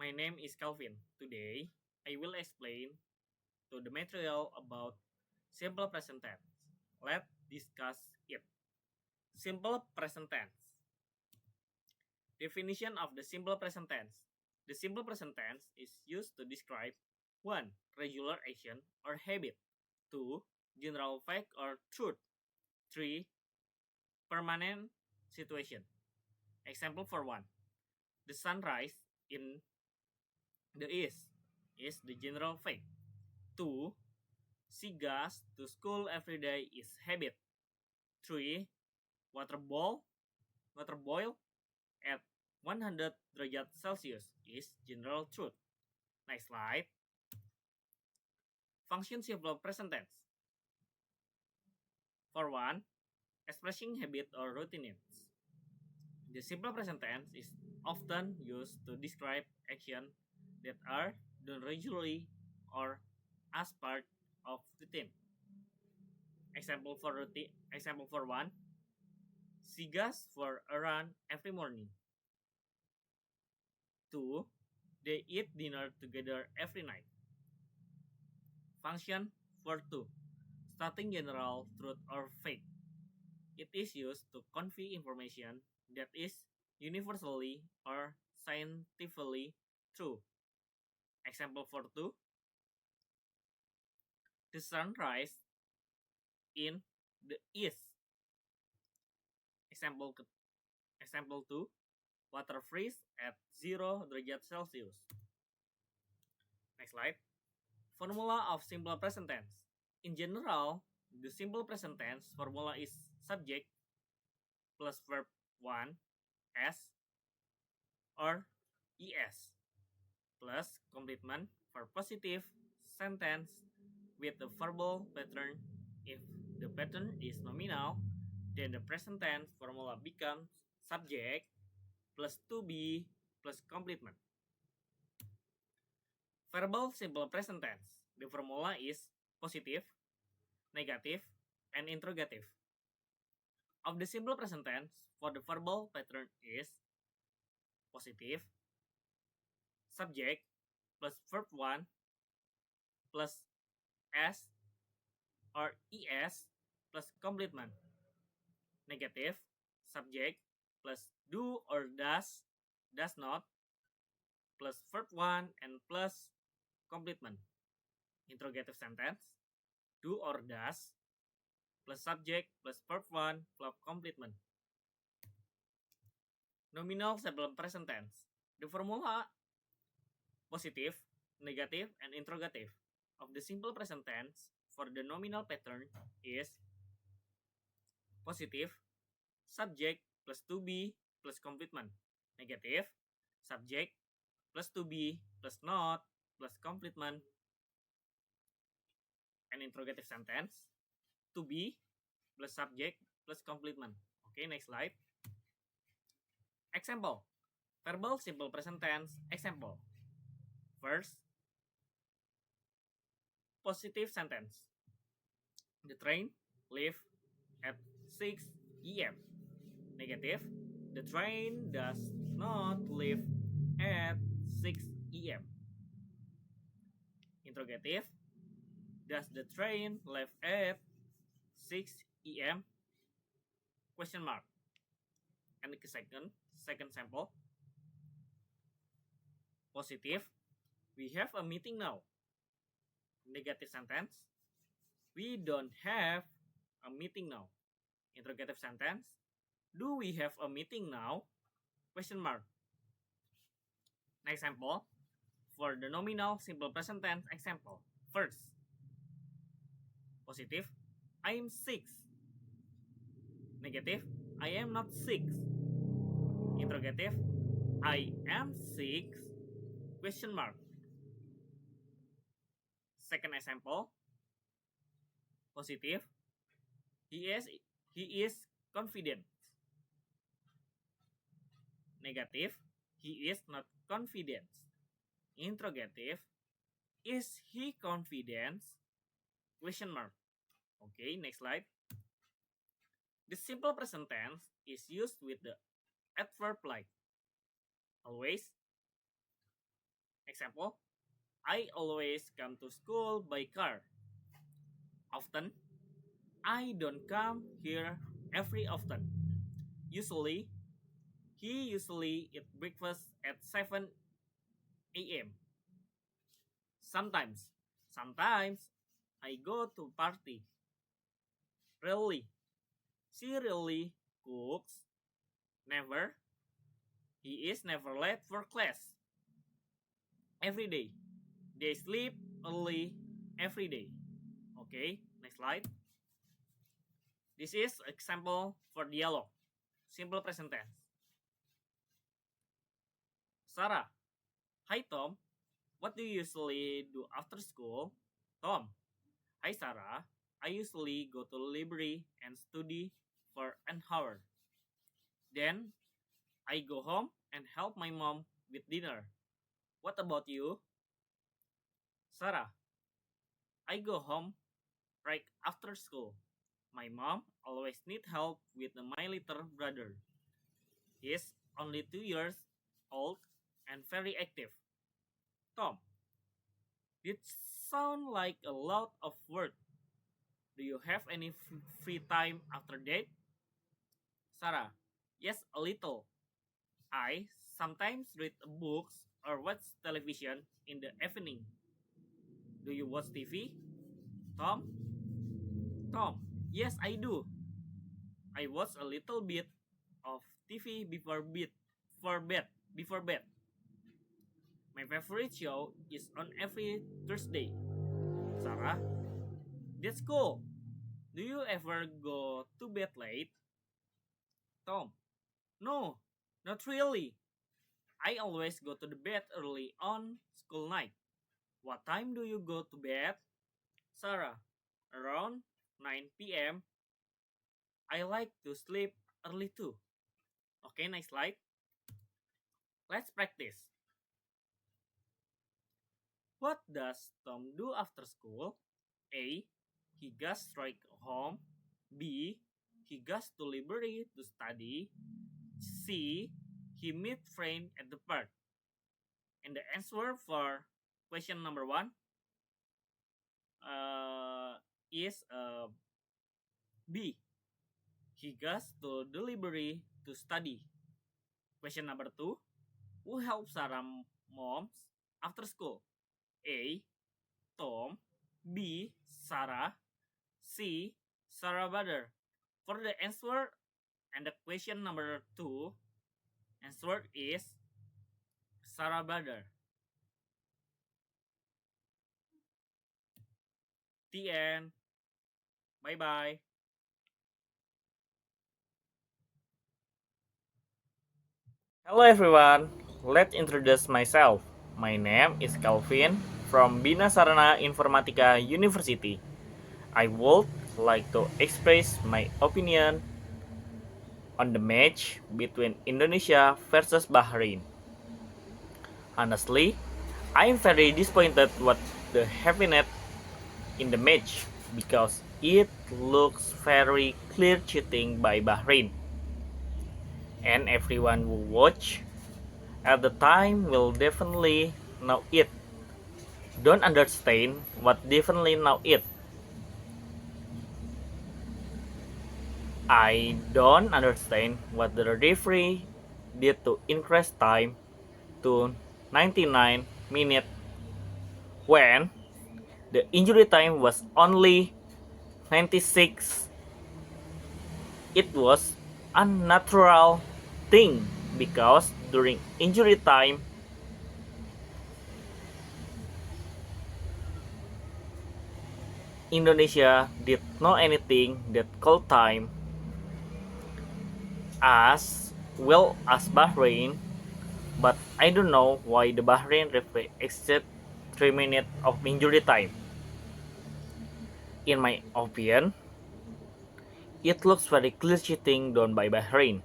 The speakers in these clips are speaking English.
My name is Calvin. Today, I will explain to the material about simple present tense. Let's discuss it. Simple present tense. Definition of the simple present tense. The simple present tense is used to describe 1. Regular action or habit. 2. General fact or truth. 3. Permanent situation. Example for 1. The sunrise in the east is the general fact. 2. See gas to school every day is habit. 3. Water boil at 100 derajat Celsius is general truth. Next slide. Function simple present tense. For 1. Expressing habit or routines. The simple present tense is often used to describe action that are done regularly or as part of routine. Example for 1. See gas for a run every morning. 2. They eat dinner together every night. Function for 2. Stating general truth or fake. It is used to convey information that is universally or scientifically true. Example for 2. The sun rises in the east. Example, example 2. Water freeze at 0 derajat Celsius. Next slide. Formula of simple present tense. In general, the simple present tense formula is subject plus verb 1 s or es plus complement for positive sentence with the verbal pattern. If the pattern is nominal, then the present tense formula becomes subject plus to be plus complement. Verbal simple present tense. The formula is positive, negative, and interrogative. Of the simple present tense, for the verbal pattern is positive, subject plus verb 1 plus s or es plus complement. Negative, subject plus do or does not plus verb 1 and plus complement. Interrogative sentence, do or does plus subject plus verb 1 plus complement. Nominal simple present tense. The formula positive, negative, and interrogative of the simple present tense for the nominal pattern is positive, subject plus to be plus complement. Negative, subject plus to be plus not plus complement. And interrogative sentence, to be plus subject plus complement. Okay, next slide. Example. Verbal simple present tense example. First, positive sentence. The train leave at 6 p.m. Negative. The train does not leave at 6 a.m. Interrogative. Does the train leave at 6 a.m.? Question mark. And the second sample. Positive. We have a meeting now. Negative sentence. We don't have a meeting now. Interrogative sentence. Do we have a meeting now? Question mark. Next example. For the nominal simple present tense example. First. Positive. I am 6. Negative. I am not 6. Interrogative. I am 6. Question mark. Second example. Positive. He is confident. Negative. He is not confident. Interrogative. Is he confident? Question mark. Okay, next slide. The simple present tense is used with the adverb like always, Example, I always come to school by car. Often, I don't come here every often. Usually, he usually eat breakfast at 7 a.m. Sometimes I go to party. Really, she really cooks. Never. He is never late for class. Every day. They sleep early every day. Okay, next slide. This is example for dialogue. Simple present tense. Sarah, hi Tom. What do you usually do after school? Tom, hi Sarah. I usually go to the library and study for an hour. Then I go home and help my mom with dinner. What about you? Sarah, I go home right after school. My mom always need help with my little brother. He's only 2 years old and very active. Tom, it sounds like a lot of work. Do you have any free time after that? Sarah, yes, a little. I sometimes read books or watch television in the evening. Do you watch TV? Tom? Tom, yes, I do. I watch a little bit of TV before bed. My favorite show is on every Thursday. Sarah, that's cool. Do you ever go to bed late? Tom, no, not really. I always go to the bed early on school night. What time do you go to bed? Sarah, around 9 p.m. I like to sleep early too. Okay, next slide. Let's practice. What does Tom do after school? A. He goes straight home. B. He goes to library to study. C. He meet friend at the park. And the answer for question number one is B. He goes to the library to study. Question number two. Who helps Sarah moms after school? A. Tom. B. Sarah. C. Sarah brother. For the answer and the question number two, answer is Sarah brother. The end. Bye bye. Hello everyone. Let's introduce myself. My name is Calvin from Bina Sarana Informatika University. I would like to express my opinion on the match between Indonesia versus Bahrain. Honestly, I am very disappointed what the happened in the match because it looks very clear cheating by Bahrain. And everyone who watch at the time will definitely know it. Don't understand what definitely know it. I don't understand what the referee did to increase time to 99 minutes when the injury time was only 96. It was unnatural thing because during injury time Indonesia did not anything that called time as well as Bahrain, but I don't know why the Bahrain referee exceeded 3 minutes of injury time. In my opinion, it looks very clear cheating done by Bahrain.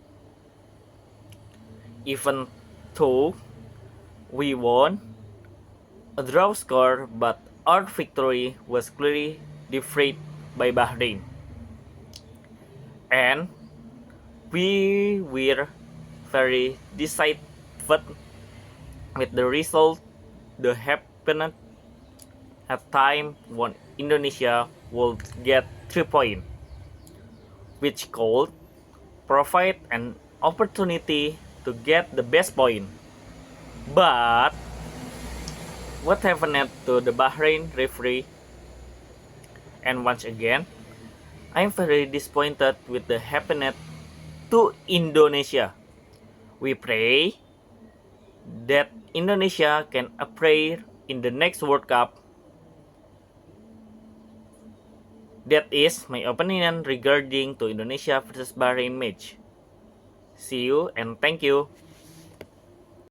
Even though we won a draw score, but our victory was clearly defeated by Bahrain. And we were very dissatisfied with the result the happened at time when Indonesia would get 3 points, which could provide an opportunity to get the best point. But what happened to the Bahrain referee? And once again, I'm very disappointed with the happened to Indonesia. We pray that Indonesia can appear in the next World Cup. That is my opinion regarding to Indonesia versus Bahrain match. See you and thank you.